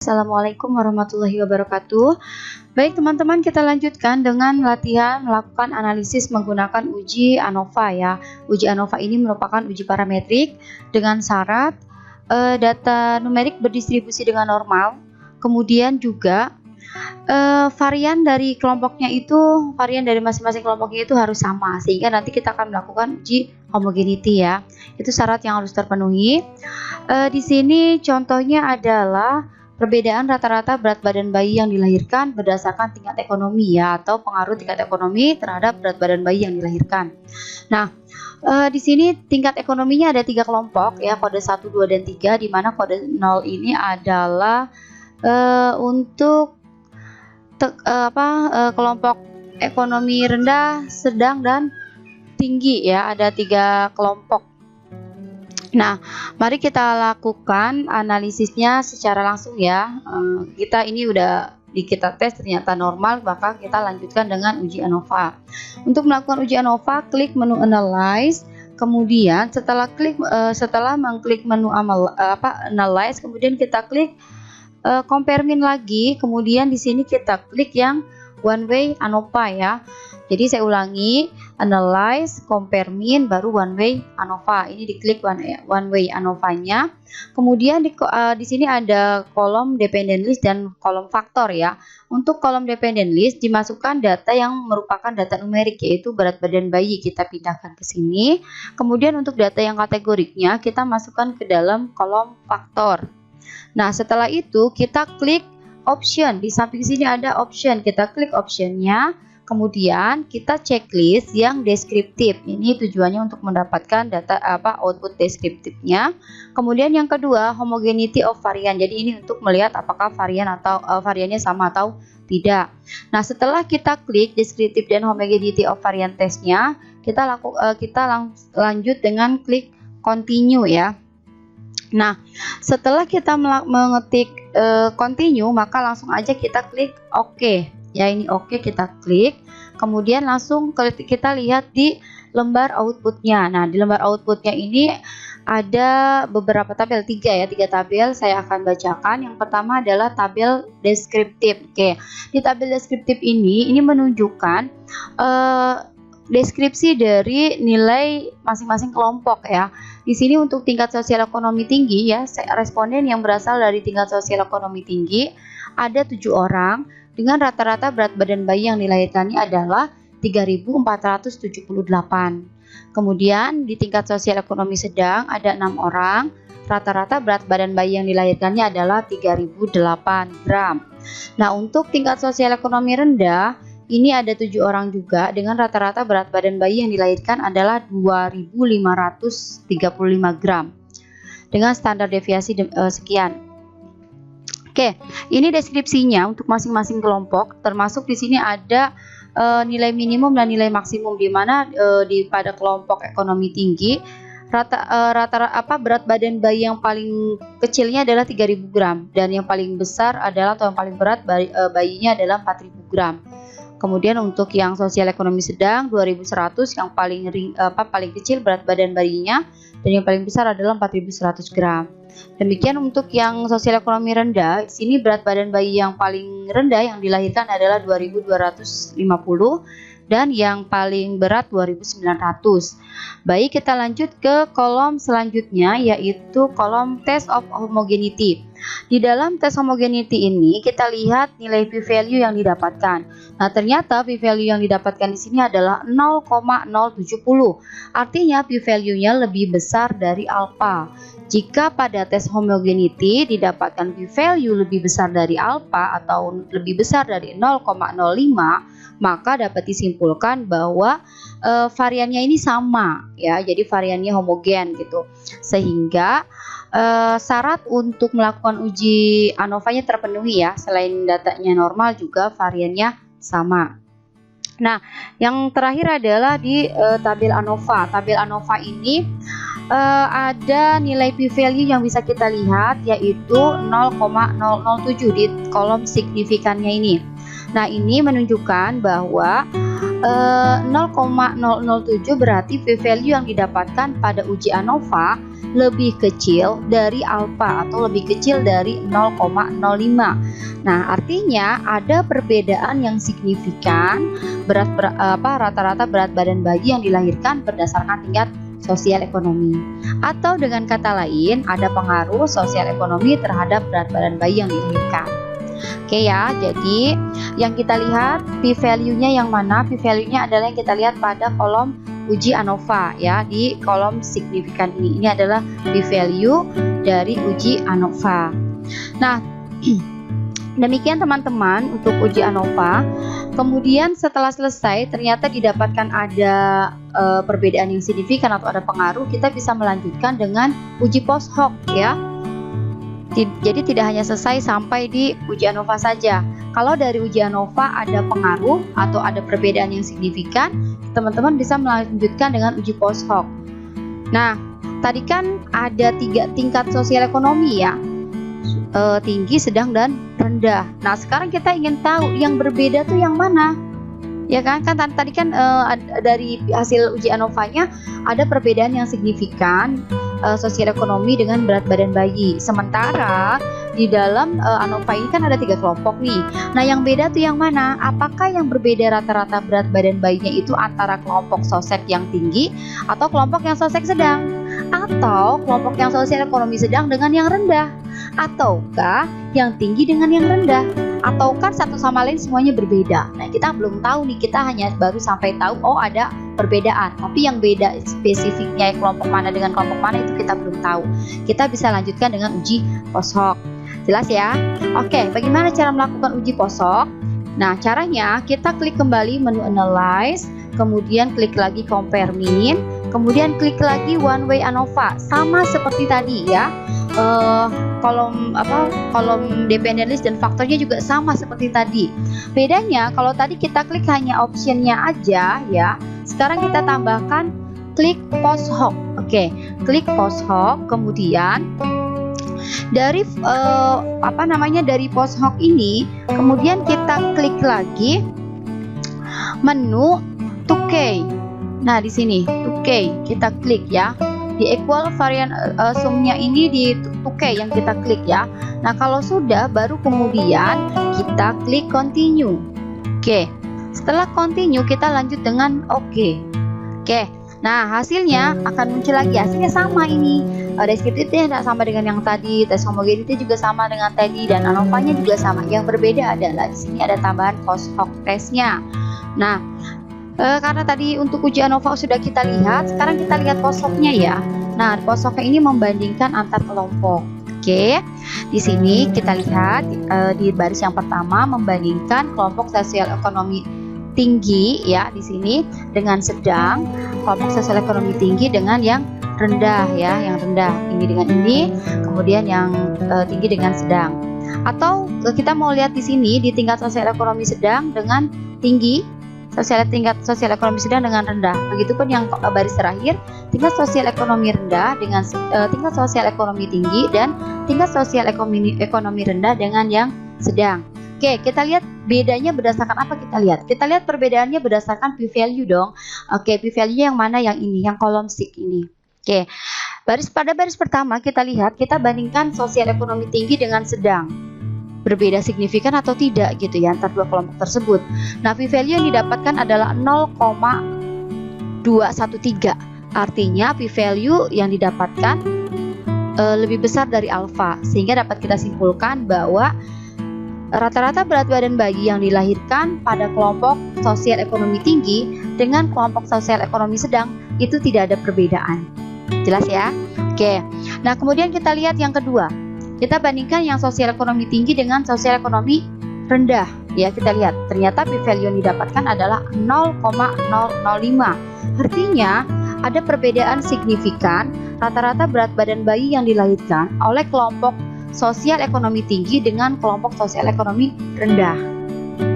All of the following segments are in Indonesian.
Assalamualaikum warahmatullahi wabarakatuh. Baik teman-teman, kita lanjutkan dengan latihan melakukan analisis menggunakan uji ANOVA ya. Uji ANOVA ini merupakan uji parametrik dengan syarat data numerik berdistribusi dengan normal. Kemudian juga varian dari kelompoknya itu, varian dari masing-masing kelompoknya itu harus sama, sehingga nanti kita akan melakukan uji homogeneity ya. Itu syarat yang harus terpenuhi. Di sini contohnya adalah perbedaan rata-rata berat badan bayi yang dilahirkan berdasarkan tingkat ekonomi ya, atau pengaruh tingkat ekonomi terhadap berat badan bayi yang dilahirkan. Nah, di sini tingkat ekonominya ada 3 kelompok ya, kode 1, 2, dan 3, di mana kode 0 ini adalah untuk kelompok ekonomi rendah, sedang, dan tinggi ya, ada 3 kelompok. Nah, mari kita lakukan analisisnya secara langsung ya. Kita ini kita tes ternyata normal, maka kita lanjutkan dengan uji ANOVA. Untuk melakukan uji ANOVA, klik menu Analyze. Kemudian setelah mengklik menu Analyze, kemudian kita klik Compare Mean lagi. Kemudian di sini kita klik yang One Way ANOVA ya. Jadi saya ulangi, Analyze, Compare Mean, baru One Way ANOVA. Ini diklik One Way ANOVA-nya. Kemudian di sini ada kolom Dependent List dan kolom faktor ya. Untuk kolom Dependent List dimasukkan data yang merupakan data numerik, yaitu berat badan bayi, kita pindahkan ke sini. Kemudian untuk data yang kategoriknya kita masukkan ke dalam kolom faktor. Nah, setelah itu kita klik Option. Di samping sini ada Option, kita klik Optionnya. Kemudian kita checklist yang deskriptif. Ini tujuannya untuk mendapatkan data output deskriptifnya. Kemudian yang kedua, homogeneity of varian. Jadi ini untuk melihat apakah variannya sama atau tidak. Nah, setelah kita klik deskriptif dan homogeneity of varian testnya, kita lanjut dengan klik continue ya. Nah, setelah kita mengetik continue, maka langsung aja kita klik OK. Ya, ini oke, kita klik. Kemudian langsung kita lihat di lembar outputnya. Nah, di lembar outputnya ini ada beberapa tabel, 3 tabel. Saya akan bacakan. Yang pertama adalah tabel deskriptif. Oke, di tabel deskriptif ini menunjukkan deskripsi dari nilai masing-masing kelompok ya. Di sini untuk tingkat sosial ekonomi tinggi ya, responden yang berasal dari tingkat sosial ekonomi tinggi ada 7 orang dengan rata-rata berat badan bayi yang dilahirkannya adalah 3.478. Kemudian di tingkat sosial ekonomi sedang ada 6 orang, rata-rata berat badan bayi yang dilahirkannya adalah 3.008 gram. Nah, untuk tingkat sosial ekonomi rendah ini ada 7 orang juga dengan rata-rata berat badan bayi yang dilahirkan adalah 2.535 gram dengan standar deviasi sekian. Oke, ini deskripsinya untuk masing-masing kelompok, termasuk di sini ada nilai minimum dan nilai maksimum, di mana pada kelompok ekonomi tinggi berat badan bayi yang paling kecilnya adalah 3.000 gram dan yang paling besar adalah atau yang paling berat bayinya adalah 4.000 gram. Kemudian untuk yang sosial ekonomi sedang 2.100, yang paling kecil berat badan bayinya, dan yang paling besar adalah 4.100 gram. Demikian untuk yang sosial ekonomi rendah, di sini berat badan bayi yang paling rendah yang dilahirkan adalah 2.250 dan yang paling berat 2.900. Baik, kita lanjut ke kolom selanjutnya, yaitu kolom test of homogeneity. Di dalam tes homogeneity ini kita lihat nilai p-value yang didapatkan. Nah, ternyata p-value yang didapatkan di sini adalah 0,070. Artinya p-value-nya lebih besar dari alpha. Jika pada tes homogeneity didapatkan p-value lebih besar dari alpha atau lebih besar dari 0,05, maka dapat disimpulkan bahwa variannya ini sama ya, jadi variannya homogen gitu. Sehingga syarat untuk melakukan uji ANOVA-nya terpenuhi ya, selain datanya normal juga variannya sama. Nah, yang terakhir adalah di tabel ANOVA. Tabel ANOVA ini ada nilai p-value yang bisa kita lihat, yaitu 0,007 di kolom signifikannya ini. Nah, ini menunjukkan bahwa 0,007 berarti p-value yang didapatkan pada uji ANOVA lebih kecil dari alfa atau lebih kecil dari 0,05. Nah, artinya ada perbedaan yang signifikan rata-rata berat badan bayi yang dilahirkan berdasarkan tingkat sosial ekonomi. Atau dengan kata lain, ada pengaruh sosial ekonomi terhadap berat badan bayi yang dilahirkan. Oke ya, jadi yang kita lihat p-value-nya yang mana? P-value-nya adalah yang kita lihat pada kolom uji ANOVA ya, di kolom signifikan ini. Ini adalah p-value dari uji ANOVA. Nah, demikian teman-teman untuk uji ANOVA. Kemudian setelah selesai ternyata didapatkan ada perbedaan yang signifikan atau ada pengaruh, kita bisa melanjutkan dengan uji post hoc ya. Jadi tidak hanya selesai sampai di uji ANOVA saja. Kalau dari uji ANOVA ada pengaruh atau ada perbedaan yang signifikan, teman-teman bisa melanjutkan dengan uji post hoc. Nah, tadi kan ada 3 tingkat sosial ekonomi ya, tinggi, sedang, dan rendah. Nah, sekarang kita ingin tahu yang berbeda tuh yang mana? Ya kan, tadi kan dari hasil uji ANOVA-nya ada perbedaan yang signifikan sosial ekonomi dengan berat badan bayi. Sementara di dalam ANOVA ini kan ada 3 kelompok nih. Nah, yang beda tuh yang mana? Apakah yang berbeda rata-rata berat badan bayinya itu antara kelompok sosek yang tinggi atau kelompok yang sosek sedang? Atau kelompok yang sosial ekonomi sedang dengan yang rendah? Ataukah yang tinggi dengan yang rendah? Ataukah satu sama lain semuanya berbeda? Nah, kita belum tahu nih, kita hanya baru sampai tahu oh ada perbedaan, tapi yang beda spesifiknya kelompok mana dengan kelompok mana itu kita belum tahu. Kita bisa lanjutkan dengan uji post hoc. Jelas ya? Oke, bagaimana cara melakukan uji post hoc? Nah, caranya kita klik kembali menu analyze, kemudian klik lagi compare mean, kemudian klik lagi one way ANOVA, sama seperti tadi ya. Kolom dependent list dan faktornya juga sama seperti tadi. Bedanya kalau tadi kita klik hanya optionnya aja ya, sekarang kita tambahkan klik post hoc. Oke, klik post hoc, kemudian dari dari post hoc ini, kemudian kita klik lagi menu 2K. Nah, di sini 2K kita klik ya. Di equal varian sum-nya ini di 2K yang kita klik ya. Nah, kalau sudah baru kemudian kita klik continue. Oke. Setelah continue kita lanjut dengan oke. Oke. Nah, hasilnya akan muncul lagi. Hasilnya sama ini. Deskriptifnya sama dengan yang tadi, tes homogeneity juga sama dengan tadi, dan ANOVA-nya juga sama. Yang berbeda adalah di sini ada tambahan post hoc testnya. Nah, karena tadi untuk uji ANOVA sudah kita lihat, sekarang kita lihat post hoc-nya ya. Nah, post hoc ini membandingkan antar kelompok. Oke, di sini kita lihat di baris yang pertama membandingkan kelompok sosial ekonomi tinggi ya di sini dengan sedang, kelompok sosial ekonomi tinggi dengan yang rendah ya, yang rendah ini dengan ini, kemudian yang tinggi dengan sedang. Atau kita mau lihat di sini di tingkat sosial ekonomi sedang dengan tinggi, tingkat sosial ekonomi sedang dengan rendah. Begitupun yang baris terakhir, tingkat sosial ekonomi rendah dengan tingkat sosial ekonomi tinggi dan tingkat sosial ekonomi rendah dengan yang sedang. Oke, kita lihat bedanya berdasarkan apa kita lihat? Kita lihat perbedaannya berdasarkan p-value dong. Oke, p-value yang mana? Yang ini, yang kolom stick ini. Oke, pada baris pertama kita lihat, kita bandingkan sosial ekonomi tinggi dengan sedang. Berbeda signifikan atau tidak gitu ya antar dua kelompok tersebut. Nah, p-value yang didapatkan adalah 0,213. Artinya p-value yang didapatkan lebih besar dari alfa, sehingga dapat kita simpulkan bahwa rata-rata berat badan bayi yang dilahirkan pada kelompok sosial ekonomi tinggi dengan kelompok sosial ekonomi sedang itu tidak ada perbedaan. Jelas ya? Oke. Nah, kemudian kita lihat yang kedua. Kita bandingkan yang sosial ekonomi tinggi dengan sosial ekonomi rendah. Ya, kita lihat. Ternyata p-value yang didapatkan adalah 0,005. Artinya, ada perbedaan signifikan rata-rata berat badan bayi yang dilahirkan oleh kelompok sosial ekonomi tinggi dengan kelompok sosial ekonomi rendah.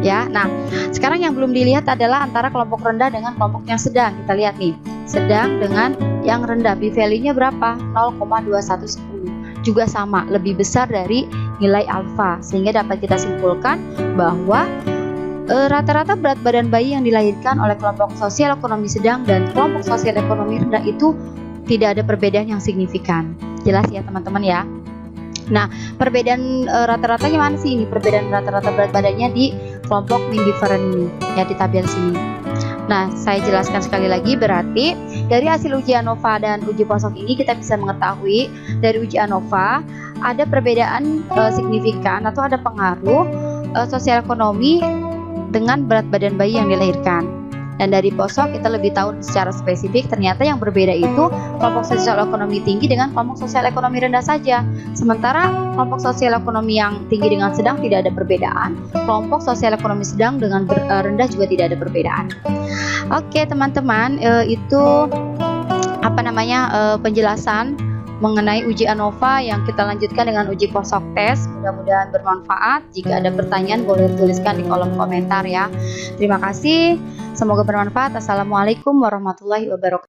Ya, nah sekarang yang belum dilihat adalah antara kelompok rendah dengan kelompok yang sedang. Kita lihat nih, sedang dengan yang rendah, p-value-nya berapa? 0,2110. Juga sama, lebih besar dari nilai alfa, sehingga dapat kita simpulkan bahwa Rata-rata berat badan bayi yang dilahirkan oleh kelompok sosial ekonomi sedang dan kelompok sosial ekonomi rendah itu tidak ada perbedaan yang signifikan. Jelas ya teman-teman ya. Nah, perbedaan rata-rata gimana sih ini? Perbedaan rata-rata berat badannya di kelompok mean different ini ya, di tabel sini. Nah, saya jelaskan sekali lagi, berarti dari hasil uji ANOVA dan uji POSOK ini kita bisa mengetahui dari uji ANOVA ada perbedaan signifikan atau ada pengaruh sosial ekonomi dengan berat badan bayi yang dilahirkan. Dan dari POSOK kita lebih tahu secara spesifik ternyata yang berbeda itu kelompok sosial ekonomi tinggi dengan kelompok sosial ekonomi rendah saja. Sementara kelompok sosial ekonomi yang tinggi dengan sedang tidak ada perbedaan, kelompok sosial ekonomi sedang dengan rendah juga tidak ada perbedaan. Oke teman-teman, itu penjelasan mengenai uji ANOVA yang kita lanjutkan dengan uji POSOK tes. Mudah-mudahan bermanfaat. Jika ada pertanyaan boleh tuliskan di kolom komentar ya. Terima kasih, semoga bermanfaat. Assalamualaikum warahmatullahi wabarakatuh.